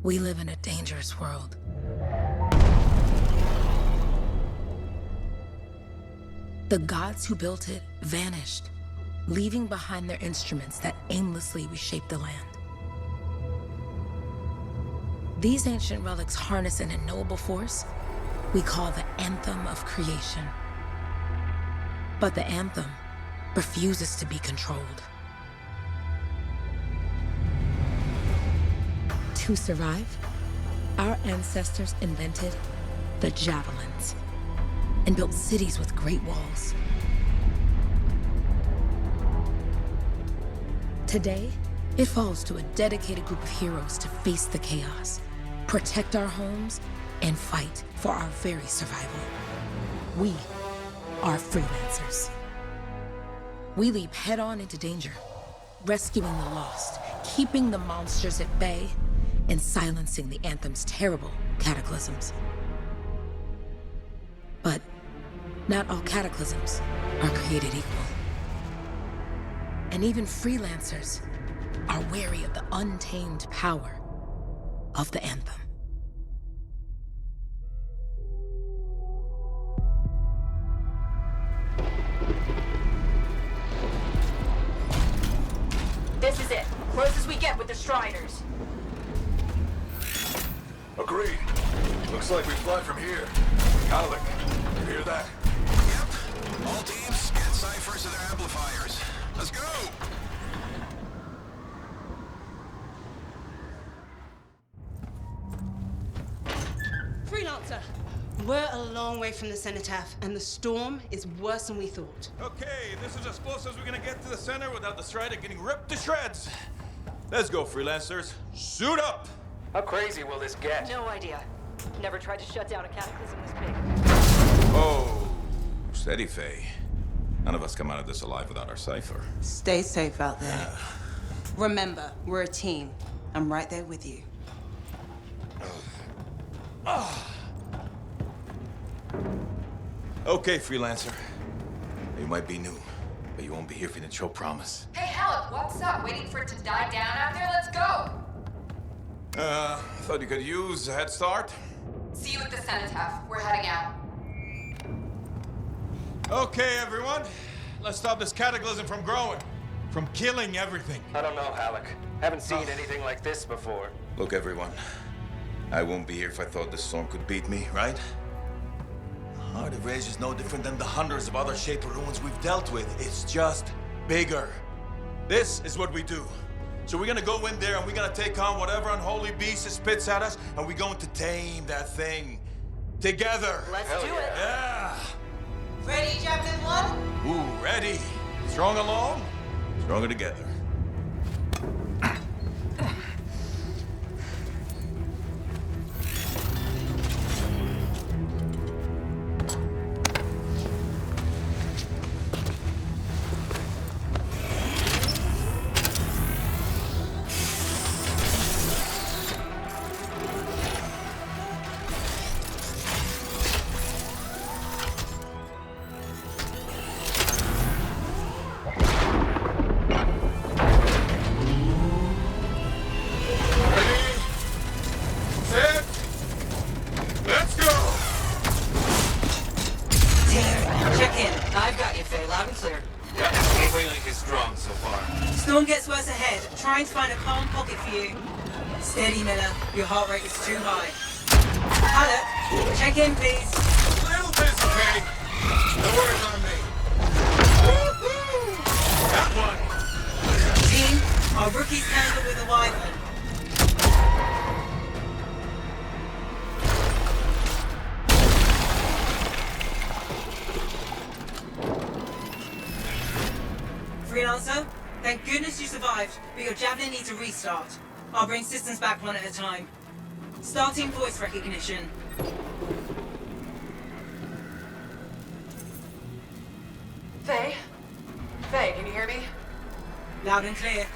We live in a dangerous world. The gods who built it vanished, leaving behind their instruments that aimlessly reshaped the land. These ancient relics harness an unknowable force we call the Anthem of Creation. But the Anthem refuses to be controlled. To survive, our ancestors invented the javelins and built cities with great walls. Today, it falls to a dedicated group of heroes to face the chaos, protect our homes, and fight for our very survival. We are freelancers. We leap head-on into danger, rescuing the lost, keeping the monsters at bay, and silencing the Anthem's terrible cataclysms. But not all cataclysms are created equal. And even freelancers are wary of the untamed power of the Anthem. This is it. Closest we get with the Striders. Agreed. Looks like we fly from here. Alec, you hear that? Yep. All teams, get ciphers to their amplifiers. Let's go! Freelancer! We're a long way from the cenotaph, and the storm is worse than we thought. Okay, this is as close as we're gonna get to the center without the Strider getting ripped to shreds. Let's go, freelancers. Suit up! How crazy will this get? No idea. Never tried to shut down a cataclysm this big. Oh, steady, Faye. None of us come out of this alive without our cipher. Stay safe out there. Remember, we're a team. I'm right there with you. Okay, freelancer. You might be new, but you won't be here if you didn't show promise. Hey, Helen, what's up? Waiting for it to die down out there? Let's go! Thought you could use a head start. See you at the cenotaph. We're heading out. Okay, everyone. Let's stop this cataclysm from growing, from killing everything. I don't know, Alec. Haven't seen anything like this before. Look, everyone. I won't be here if I thought this storm could beat me, right? Heart of Rage is no different than the hundreds of other Shaper ruins we've dealt with. It's just bigger. This is what we do. So we're gonna go in there and we're gonna take on whatever unholy beast it spits at us, and we're going to tame that thing. Together. Let's do it. Yeah. Ready, Javelin 1? Ooh, ready. Strong alone, stronger together. Storm gets worse ahead. Trying to find a calm pocket for you. Steady, Miller. Your heart rate is too high. Alec, check in, please. A little busy, Kay. No worries on me. That one. Team, our rookies handle with a wyvern. Freelancer, thank goodness you survived, but your Javelin needs a restart. I'll bring systems back one at a time. Starting voice recognition. Faye? Faye, can you hear me? Loud and clear.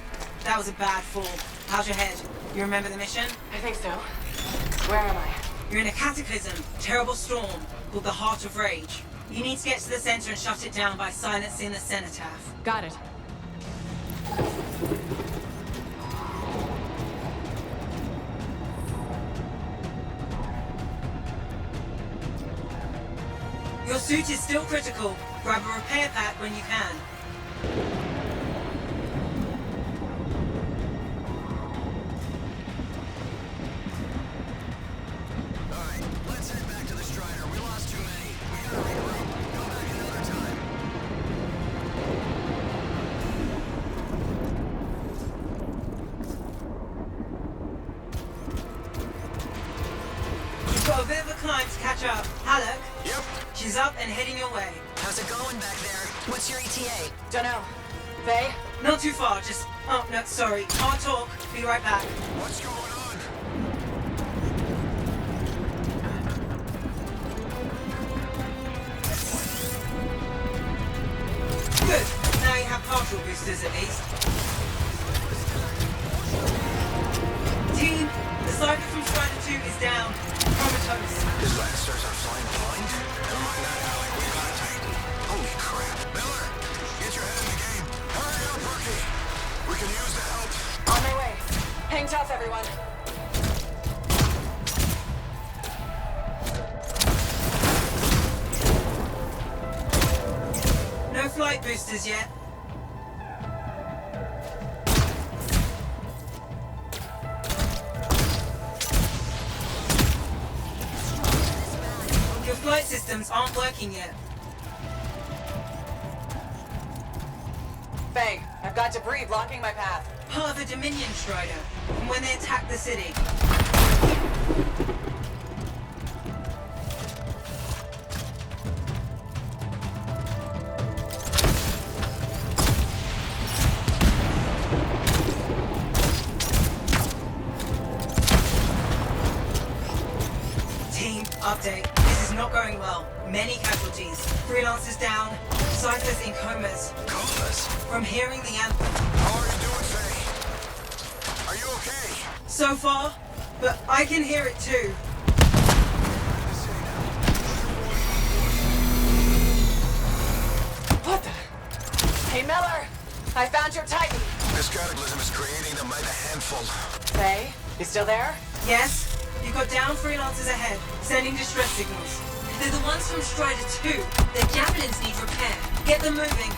That was a bad fall. How's your head? You remember the mission? I think so. Where am I? You're in a cataclysm, terrible storm, called the Heart of Rage. You need to get to the center and shut it down by silencing the cenotaph. Got it. Your suit is still critical. Grab a repair pack when you can. Alright, let's head back to the Strider. We lost too many. We gotta regroup. Come back another time. You've got a bit of a climb to catch up. Halleck? Yep. She's up and heading your way. How's it going back there? What's your ETA? Dunno. Faye? Not too far, just... Oh, no, sorry. I'll talk. Be right back. What's going on? Good. Now you have partial boosters at least. Team, the Cypher from Strider 2 is down. Comatose. His Lancers are flying blind? Never mind that, Alec. We got a Titan. Holy crap. Miller, get your head in the game. Hurry up, rookie. We can use the help. On my way. Hang tough, everyone. No flight boosters yet. Your flight systems aren't working yet. Faye, I've got debris blocking my path. Part of the Dominion Strider, from when they attacked the city. Team, update. This is not going well. Many casualties. Freelancers down. Cyphers in comas. Comas? From hearing the anthem. How are you doing, Faye? Are you okay? So far, but I can hear it too. What the? Hey, Miller! I found your Titan! This cataclysm is creating them by the handful. Faye, you still there? Yes? You've got down freelancers ahead, sending distress signals. They're the ones from Strider 2. Their javelins need repair. Get them moving.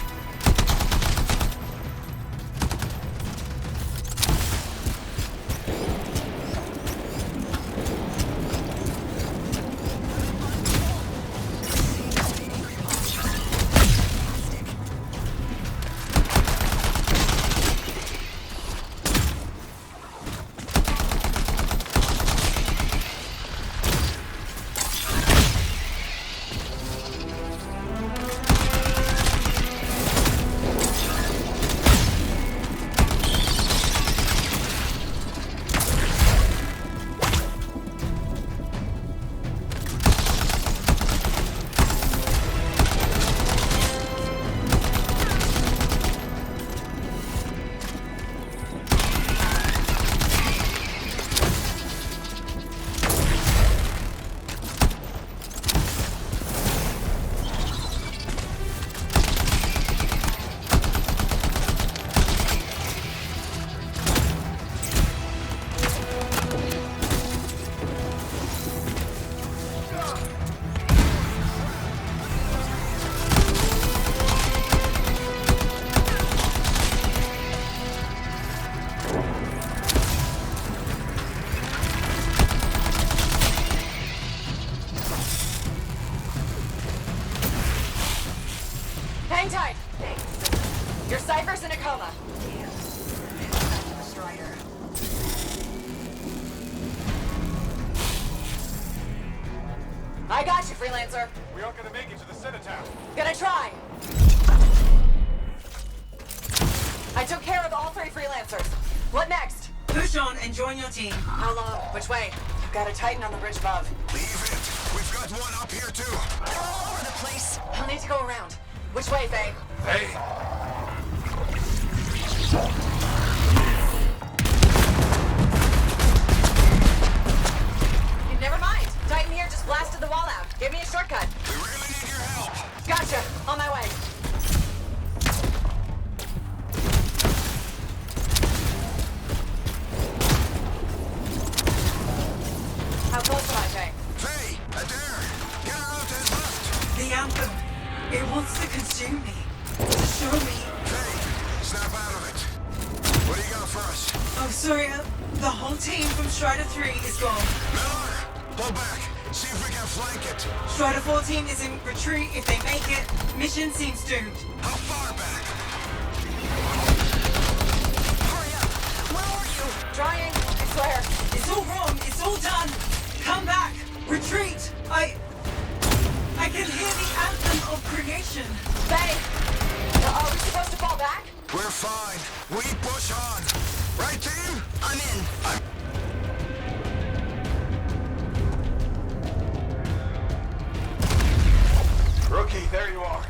Hang tight! Your Cypher's in a coma. Strider. I got you, Freelancer. We aren't gonna make it to the Cenotaph. Gonna try. I took care of all 3 Freelancers. What next? Push on and join your team. How long? Which way? I've got a Titan on the bridge above. Leave it. We've got one up here, too. They're all over the place. I'll need to go around. Which way, Faye? Hey! Never mind. Titan here just blasted the wall out. Give me a shortcut. We really need your help. Gotcha. On my way. How close am I, Faye? Faye, Adair, get her out to his left. The do me. Show me. Hey, snap out of it. What do you got for us? Oh, sorry. The whole team from Strider 3 is gone. Miller, pull back. See if we can flank it. Strider 14 is in retreat. If they make it, mission seems doomed. How far back? Hurry up. Where are you? Trying. I swear. It's all wrong. It's all done. Come back. Retreat. I can hear the anthem of creation. Faye! Are we supposed to fall back? We're fine. We push on. Right, team? I'm in. Rookie, there you are.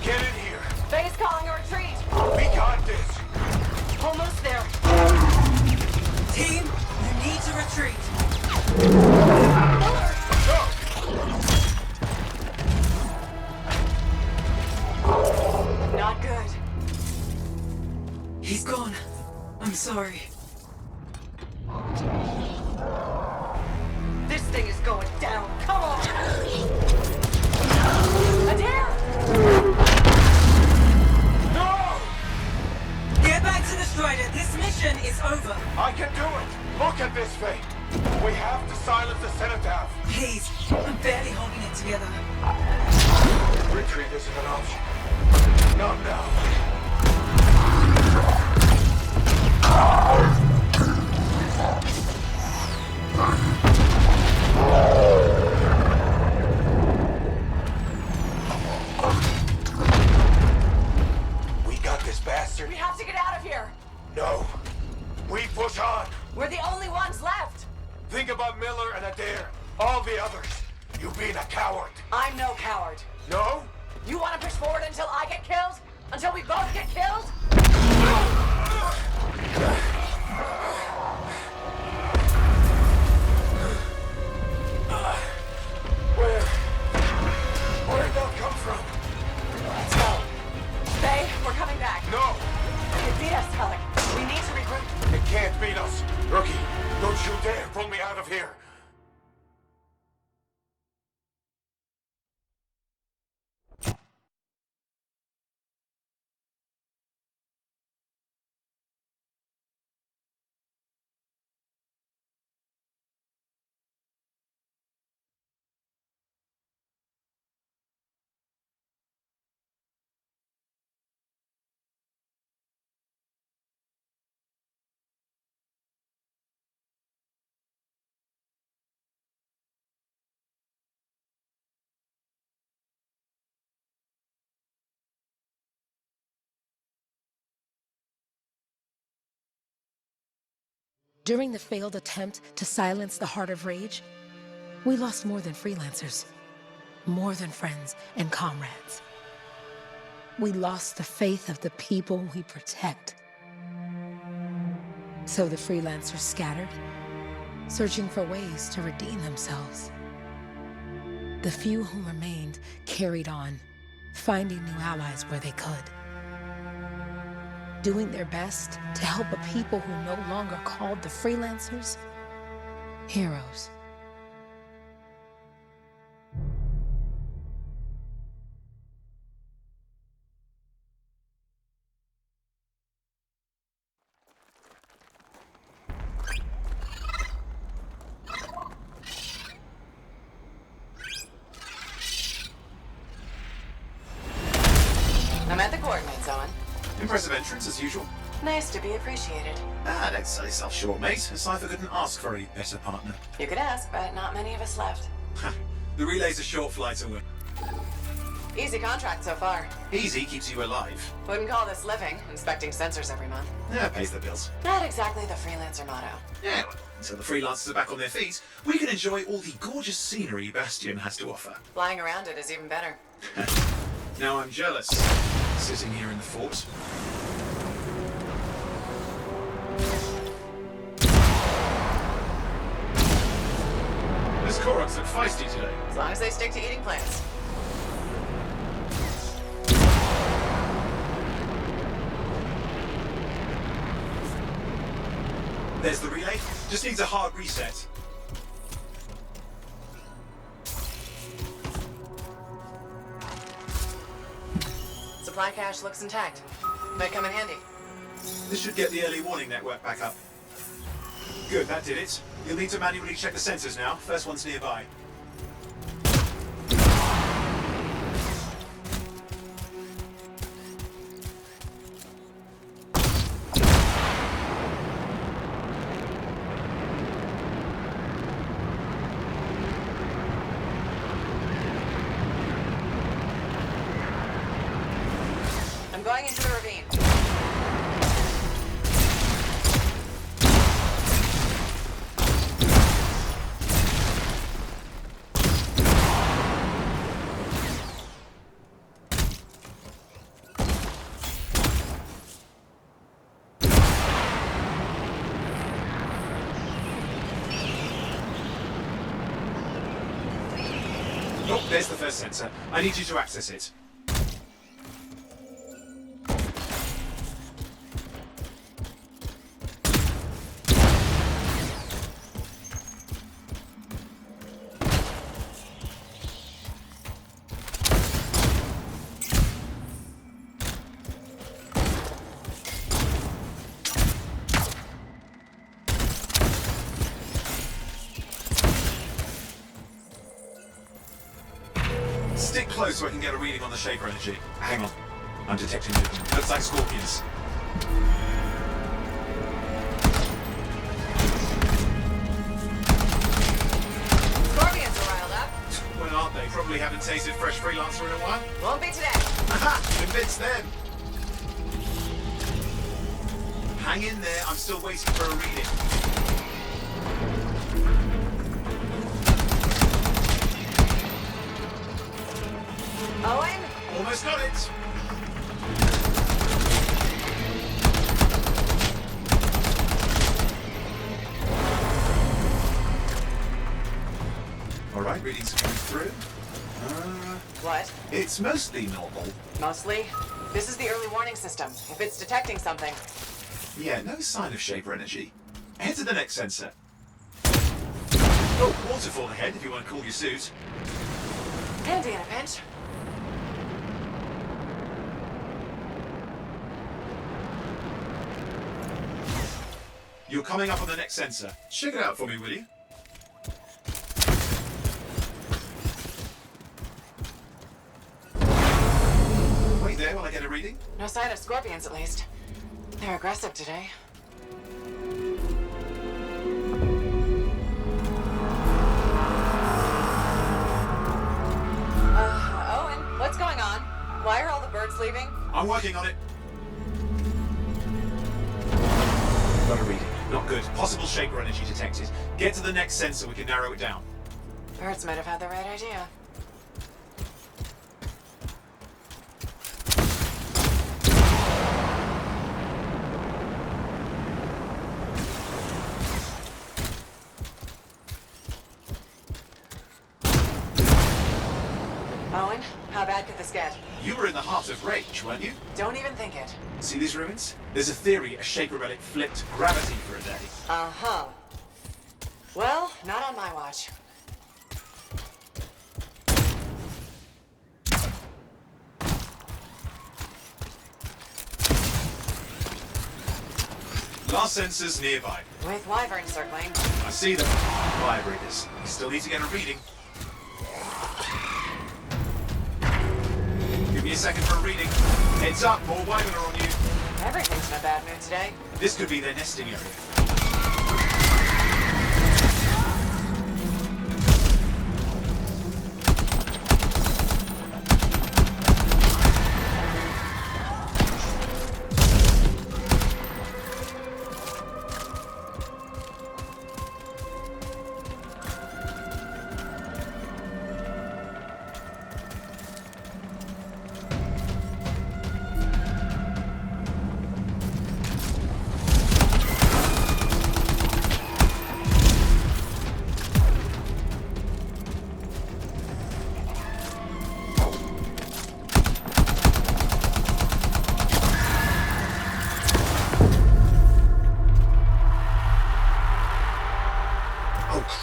Get in here. Faye's calling a retreat. We got this. Almost there. Team, you need to retreat. Miller! Go! Not good. He's gone. I'm sorry. This thing is going down. Come on! Adair! No! Get back to the Strider. This mission is over. I can do it. Look at this, Faye. We have to silence the Cenotaph. Please, I'm barely holding it together. Retreat isn't an option. Not now. We got this bastard. We have to get out of here. No. We push on. We're the only ones left. Think about Miller and Adair. All the others. You being a coward. I'm no coward. No? You want to push forward until I get killed? Until we both get killed? Where'd that come from? Let's go. Faye, we're coming back. No! It beat us, Alec. We need to regroup. It can't beat us. Rookie, don't you dare pull me out of here. During the failed attempt to silence the Heart of Rage, we lost more than freelancers, more than friends and comrades. We lost the faith of the people we protect. So the freelancers scattered, searching for ways to redeem themselves. The few who remained carried on, finding new allies where they could. Doing their best to help a people who no longer called the freelancers heroes. I'm at the coordinates, Owen. Impressive entrance as usual. Nice to be appreciated. Don't sell yourself short, mate. Cypher couldn't ask for a better partner. You could ask, but not many of us left. The relay's a short flight away. Easy contract so far. Easy keeps you alive. Wouldn't call this living, inspecting sensors every month. Yeah, pays the bills. Not exactly the freelancer motto. Yeah, well, until the freelancers are back on their feet, we can enjoy all the gorgeous scenery Bastion has to offer. Flying around it is even better. Now I'm jealous, sitting here in the fort. This Koroks look feisty today. As long as they stick to eating plants. There's the relay. Just needs a hard reset. fly cache looks intact. Might come in handy. This should get the early warning network back up. Good, that did it. You'll need to manually check the sensors now. First one's nearby. I'm going into the ravine. Oh, there's the first sensor. I need you to access it. Stick close so I can get a reading on the Shaper energy. Hang on. I'm detecting movement. Looks like scorpions. Scorpions are riled up. Well, aren't they? Probably haven't tasted fresh freelancer in a while. Won't be today. Aha! Convince them! Hang in there. I'm still waiting for a reading. Owen? Almost got it! Alright, readings are coming through. What? It's mostly normal. Mostly. This is the early warning system. If it's detecting something. Yeah, no sign of Shaper energy. Head to the next sensor. Oh, waterfall ahead if you want to cool your suit. Handy in a pinch. You're coming up on the next sensor. Check it out for me, will you? Wait there while I get a reading. No sign of scorpions, at least. They're aggressive today. Owen, what's going on? Why are all the birds leaving? I'm working on it. Got a reading. Not good. Possible Shaper energy detected. Get to the next sensor, we can narrow it down. Birds might have had the right idea. Owen, how bad could this get? You were in the heart of rage, weren't you? Don't even think it. See these ruins? There's a theory a Shaper relic flipped gravity for a day. Uh-huh. Well, not on my watch. Last sensor's nearby. With wyverns circling. I see them. Vibrators. You still need to get a reading. Give me a second for a reading. Heads up, more wyvern are on you. Everything's in a bad mood today. This could be their nesting area.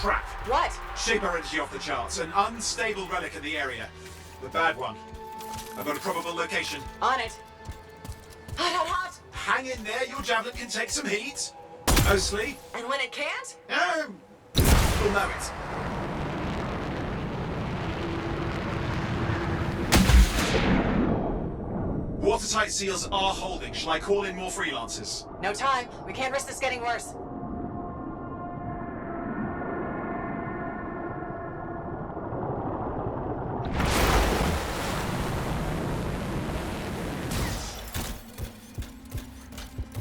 Crap! What? Shaper energy off the charts. An unstable relic in the area. The bad one. I've got a probable location. On it. Hot, hot, hot! Hang in there, your javelin can take some heat. Mostly. And when it can't? We'll know it. Watertight seals are holding. Shall I call in more freelancers? No time. We can't risk this getting worse.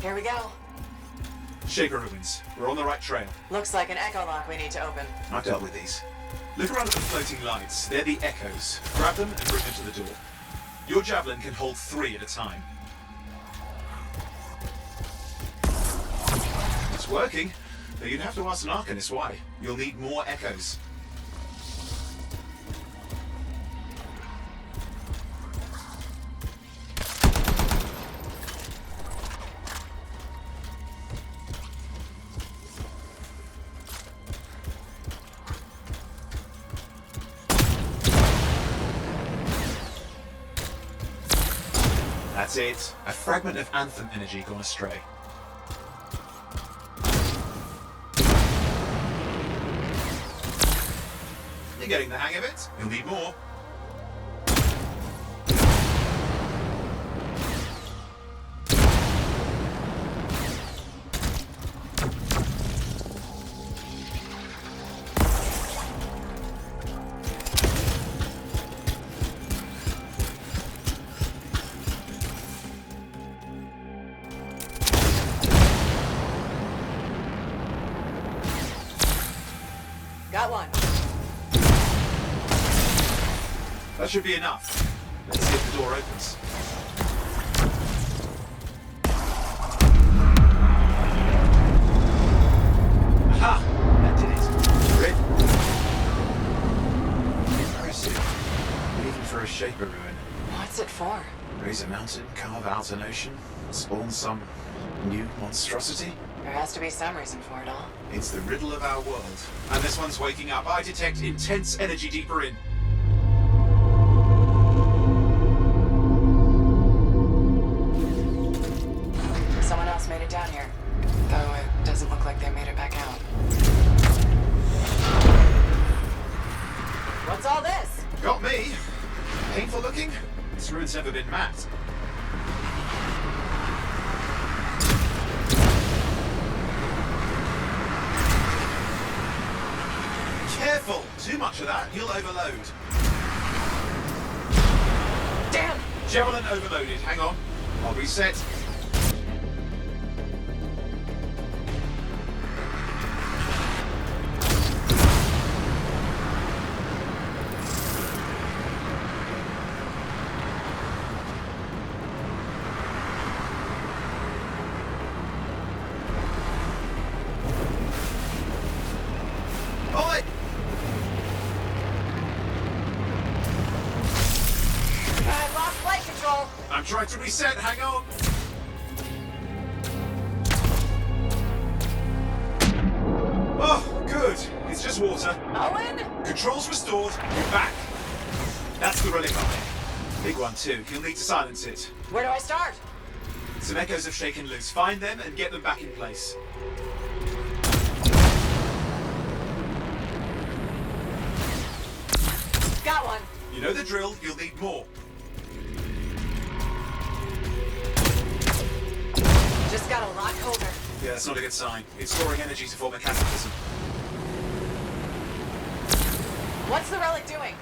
Here we go. Shaper ruins. We're on the right trail. Looks like an echo lock we need to open. I've dealt with these. Look around at the floating lights. They're the echoes. Grab them and bring them to the door. Your javelin can hold 3 at a time. It's working, but you'd have to ask an Arcanist why. You'll need more echoes. That's it. A fragment of Anthem energy gone astray. You're getting the hang of it. You'll need more. Got one. That should be enough. Let's see if the door opens. Aha! That did it. Good. Impressive. Even for a Shaper ruin. What's it for? Raise a mountain, carve out an ocean, spawn some new monstrosity? There has to be some reason for it all. It's the riddle of our world. And this one's waking up. I detect intense energy deeper in. Someone else made it down here. Though it doesn't look like they made it back out. What's all this? Got me. Painful looking. This ruin's never been mapped. Careful! Too much of that, you'll overload. Damn! Javelin overloaded. Hang on. I'll reset. Oi! I lost flight control. I'm trying to reset. Hang on. Oh, good. It's just water. Owen? Controls restored. You're back. That's the relic on there. Big one too. You'll need to silence it. Where do I start? Some echoes have shaken loose. Find them and get them back in place. Got one. You know the drill. You'll need more. Just got a lot colder. Yeah, that's not a good sign. It's storing energy to form a cataclysm. What's the relic doing?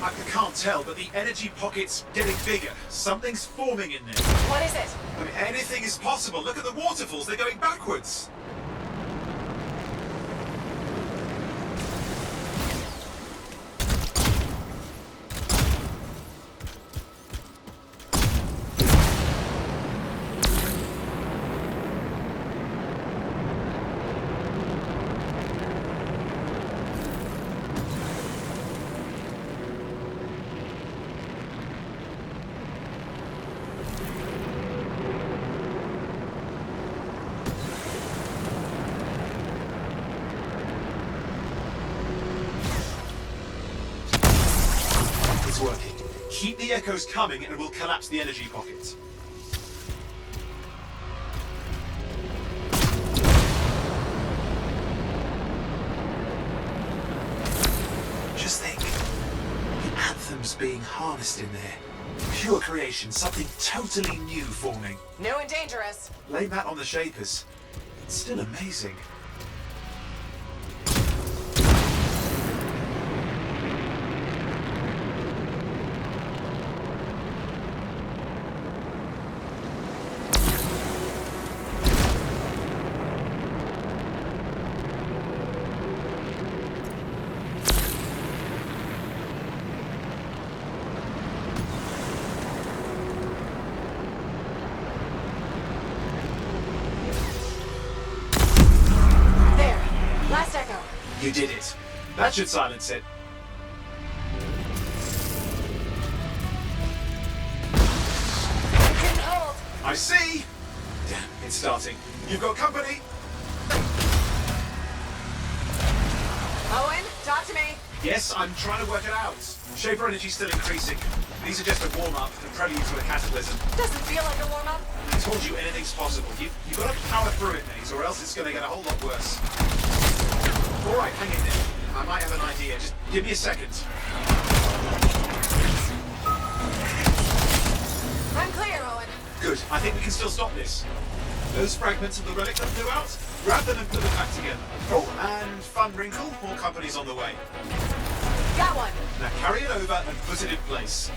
I can't tell, but the energy pocket's getting bigger. Something's forming in there. What is it? I mean, anything is possible. Look at the waterfalls. They're going backwards. It's working. Keep the echoes coming and we'll collapse the energy pocket. Just think, the Anthem's being harnessed in there. Pure creation, something totally new forming. New and dangerous. Blame that on the Shapers. It's still amazing. Last echo. You did it. That should silence it. It couldn't hold. I see! Damn, it's starting. You've got company! Owen, talk to me. Yes, I'm trying to work it out. Shaper energy's still increasing. These are just a warm-up, the prelude to a cataclysm. Doesn't feel like a warm-up. I told you anything's possible. You've got to power through it, Maze, or else it's going to get a whole lot worse. All right, hang in there. I might have an idea. Just give me a second. I'm clear, Owen. Good. I think we can still stop this. Those fragments of the relic that flew out, grab them and put them back together. Oh, and fun wrinkle, more company's on the way. Got one. Now carry it over and put it in place.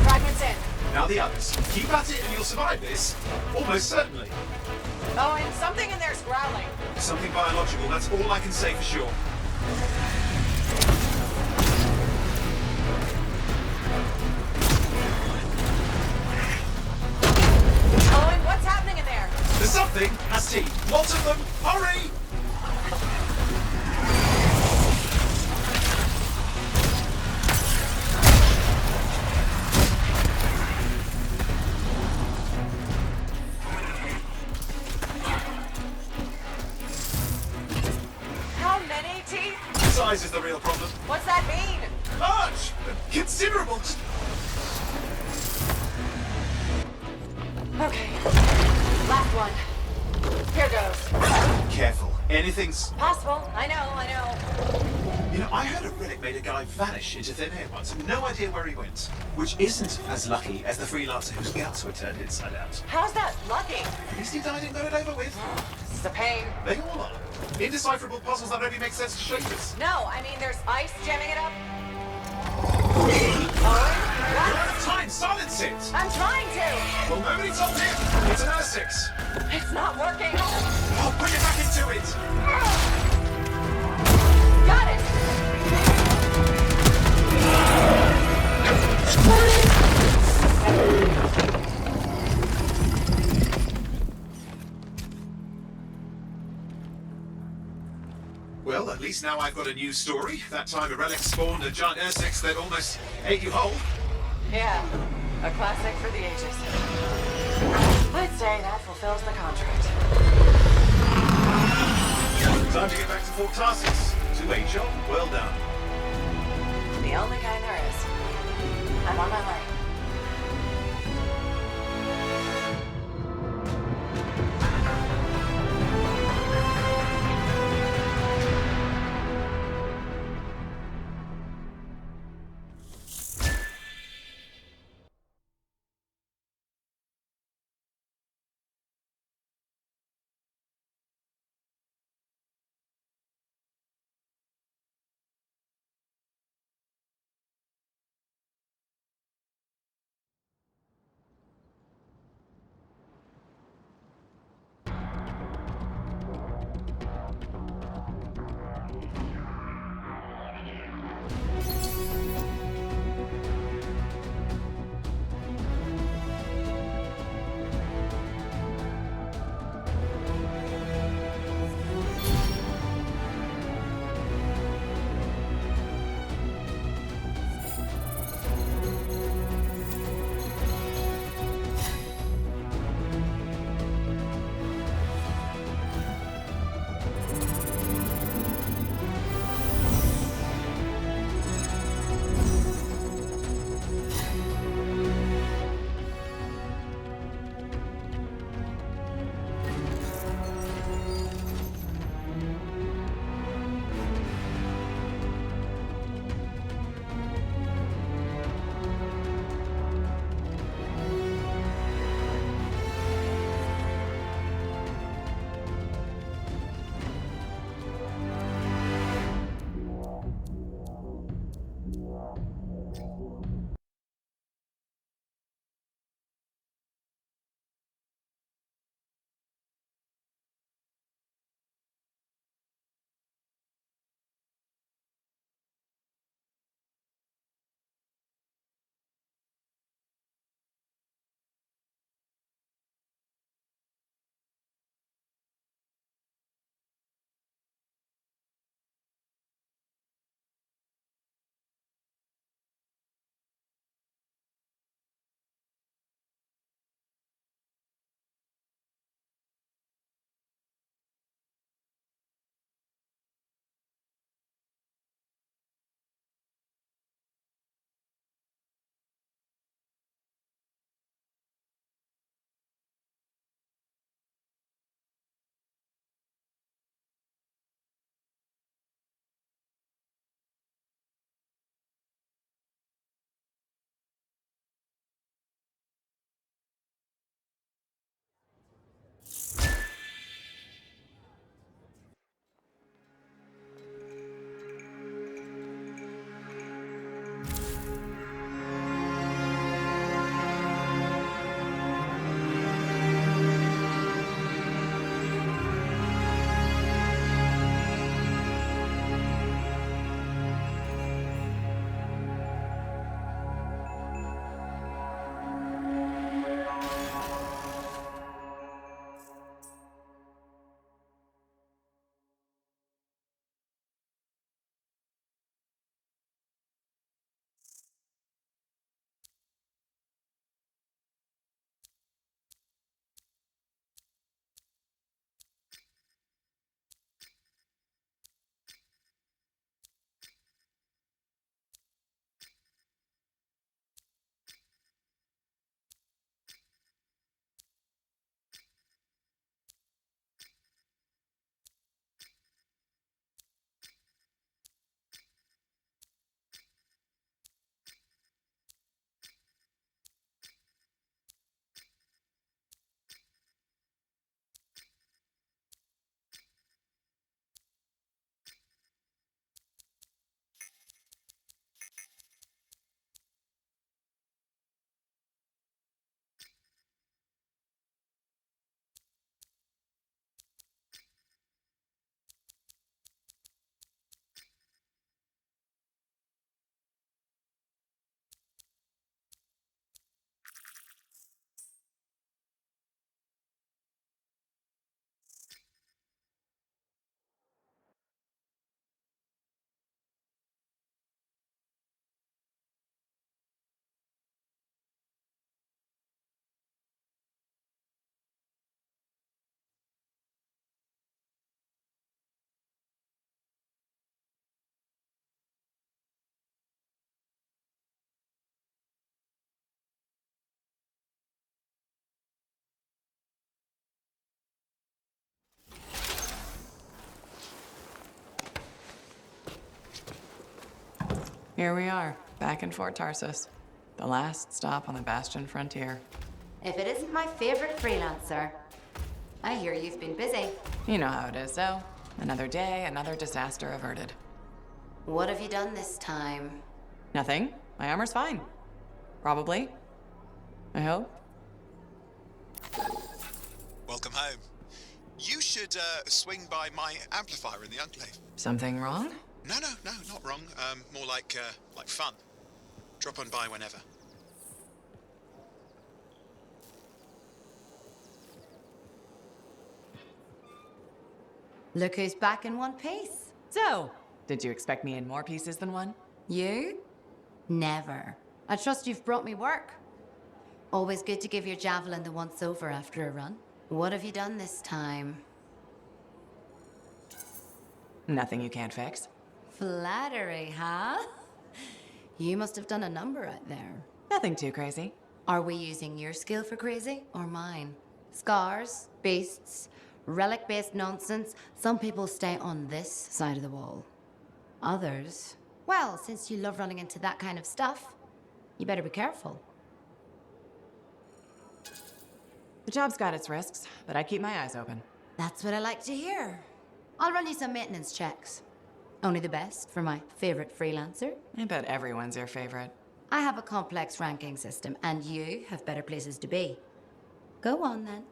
Fragments in. Now the others. Keep at it and you'll survive this. Almost certainly. Owen, something in there's growling. Something biological, that's all I can say for sure. Owen, what's happening in there? There's something has teeth. Lots of them. Hurry! How many teeth? Size is the real problem. What's that mean? Large! Considerable! Okay. Last one. Here goes. Careful. Anything's... Possible. I know. You know, I heard a relic made a guy vanish into thin air once. No idea where he went. Which isn't as lucky as the freelancer whose guts were turned inside out. How's that lucky? At least he died and got it over with. This is a pain. They all are. Indecipherable puzzles that only make sense to Shapers. No, I mean there's ice jamming it up. Owen? You're What? out of time! Silence it! I'm trying to. Well, nobody told him! It's an R6! It's not working. Oh, put it back into it! Got it. Well, at least now I've got a new story. That time a relic spawned a giant R6 that almost ate you whole. Yeah, a classic for the ages. I'd say that fulfills the contract. Time to get back to Fort Tarsus. 2A job, well done. The only kind there is. I'm on my way. Here we are, back in Fort Tarsus. The last stop on the Bastion frontier. If it isn't my favorite freelancer. I hear you've been busy. You know how it is, though. Another day, another disaster averted. What have you done this time? Nothing. My armor's fine. Probably. I hope. Welcome home. You should swing by my amplifier in the Enclave. Something wrong? No, not wrong. More like fun. Drop on by whenever. Look who's back in one piece. So, did you expect me in more pieces than one? You? Never. I trust you've brought me work. Always good to give your javelin the once-over after a run. What have you done this time? Nothing you can't fix. Flattery, huh? You must have done a number out there. Nothing too crazy. Are we using your skill for crazy or mine? Scars, beasts, relic-based nonsense. Some people stay on this side of the wall. Others, well, since you love running into that kind of stuff, you better be careful. The job's got its risks, but I keep my eyes open. That's what I like to hear. I'll run you some maintenance checks. Only the best for my favorite freelancer. I bet everyone's your favorite. I have a complex ranking system, and you have better places to be. Go on, then.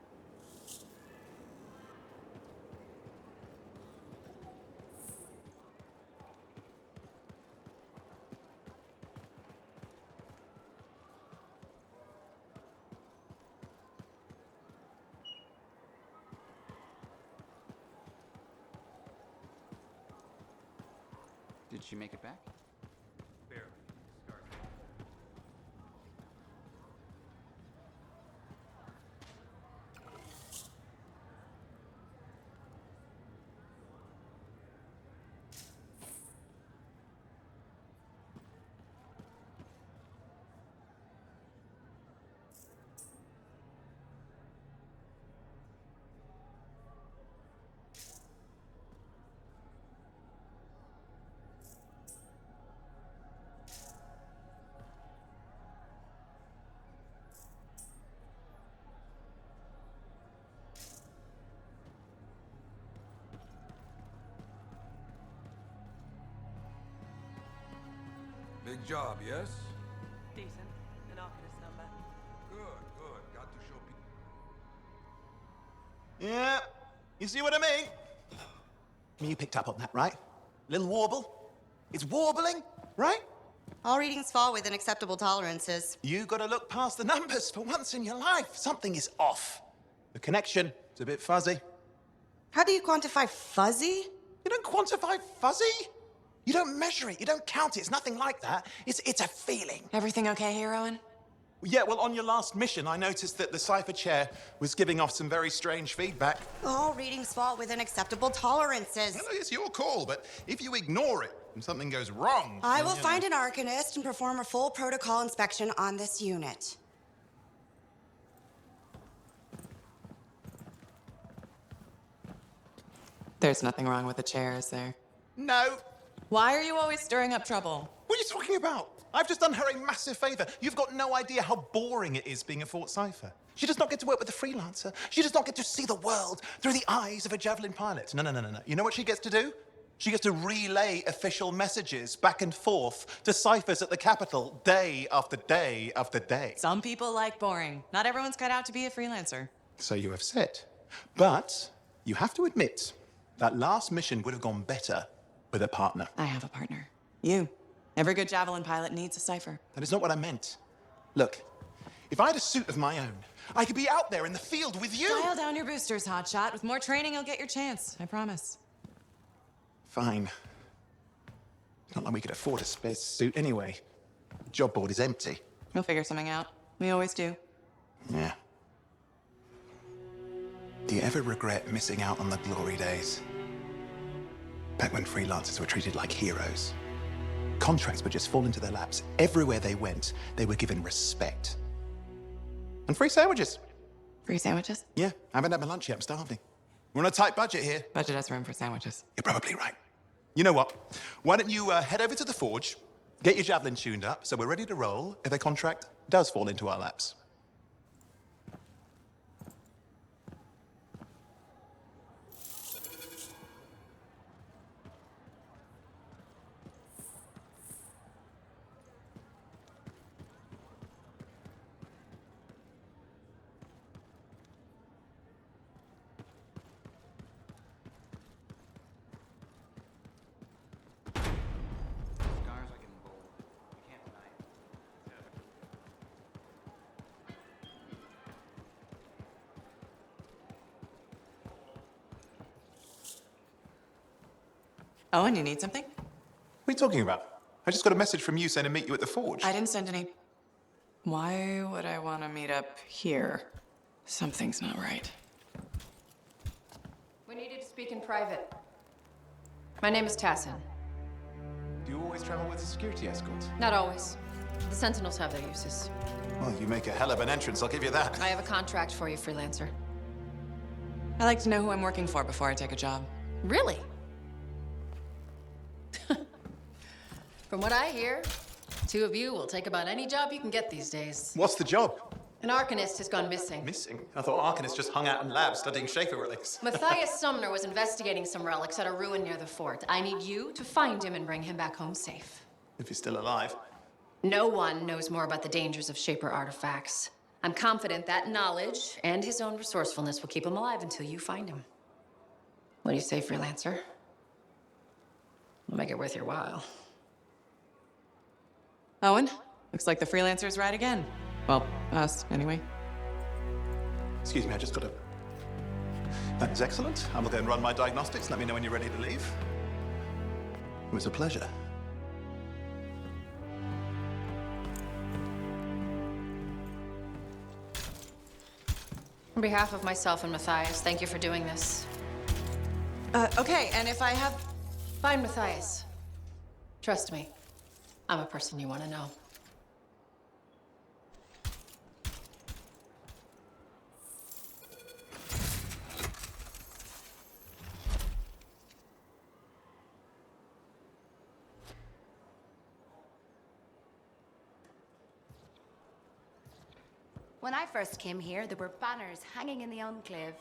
Did she make it back? Barely. Big job, yes? Decent. An Arcanist number. Good. Got to show people. Yeah, you see what I mean? You picked up on that, right? Little warble? It's warbling, right? All readings fall within acceptable tolerances. You gotta look past the numbers for once in your life. Something is off. The connection is a bit fuzzy. How do you quantify fuzzy? You don't quantify fuzzy? You don't measure it, you don't count it, it's nothing like that. It's a feeling. Everything okay here, Owen? Yeah, well, on your last mission, I noticed that the cipher chair was giving off some very strange feedback. All readings fall within acceptable tolerances. Well, it's your call, but if you ignore it and something goes wrong... I will find an Arcanist and perform a full protocol inspection on this unit. There's nothing wrong with the chair, is there? No. Why are you always stirring up trouble? What are you talking about? I've just done her a massive favor. You've got no idea how boring it is being a Fort Cipher. She does not get to work with a freelancer. She does not get to see the world through the eyes of a javelin pilot. No. You know what she gets to do? She gets to relay official messages back and forth to ciphers at the Capitol day after day after day. Some people like boring. Not everyone's cut out to be a freelancer. So you have said. But you have to admit, that last mission would have gone better with a partner. I have a partner. You. Every good javelin pilot needs a cipher. That is not what I meant. Look, if I had a suit of my own, I could be out there in the field with you. Dial down your boosters, hotshot. With more training, you'll get your chance. I promise. Fine. It's not like we could afford a spare suit anyway. The job board is empty. We'll figure something out. We always do. Yeah. Do you ever regret missing out on the glory days? Back when freelancers were treated like heroes. Contracts would just fall into their laps. Everywhere they went, they were given respect. And free sandwiches. Free sandwiches? Yeah, I haven't had my lunch yet. I'm starving. We're on a tight budget here. Budget has room for sandwiches. You're probably right. You know what? Why don't you head over to the forge, Get your javelin tuned up so we're ready to roll if a contract does fall into our laps. Scars are getting bold. You can't deny it. Owen, you need something? What are you talking about? I just got a message from you saying to meet you at the forge. I didn't send any. Why would I want to meet up here? Something's not right. We needed to speak in private. My name is Tassin. Do you always travel with a security escort? Not always. The Sentinels have their uses. Well, you make a hell of an entrance, I'll give you that. I have a contract for you, freelancer. I like to know who I'm working for before I take a job. Really? From what I hear, two of you will take about any job you can get these days. What's the job? An Arcanist has gone missing. Missing? I thought Arcanists just hung out in labs studying Schaefer relics. Matthias Sumner was investigating some relics at a ruin near the fort. I need you to find him and bring him back home safe. If he's still alive. No one knows more about the dangers of Shaper artifacts. I'm confident that knowledge and his own resourcefulness will keep him alive until you find him. What do you say, freelancer? We'll make it worth your while. Owen, looks like the freelancer's right again. Well, us, anyway. Excuse me, I just got a... That is excellent. I will go and run my diagnostics. Let me know when you're ready to leave. It was a pleasure. On behalf of myself and Matthias, thank you for doing this. Okay, and if I have... Fine, Matthias. Trust me, I'm a person you want to know. When I first came here, there were banners hanging in the enclave.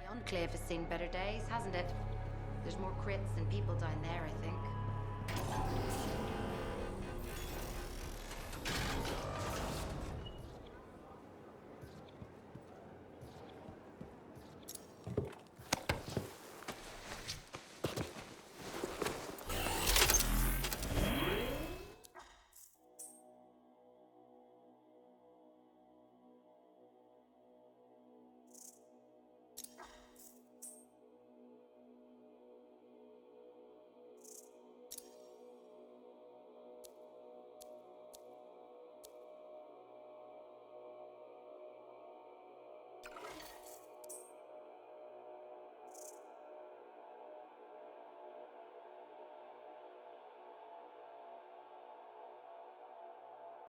The Enclave has seen better days, hasn't it? There's more crits than people down there, I think.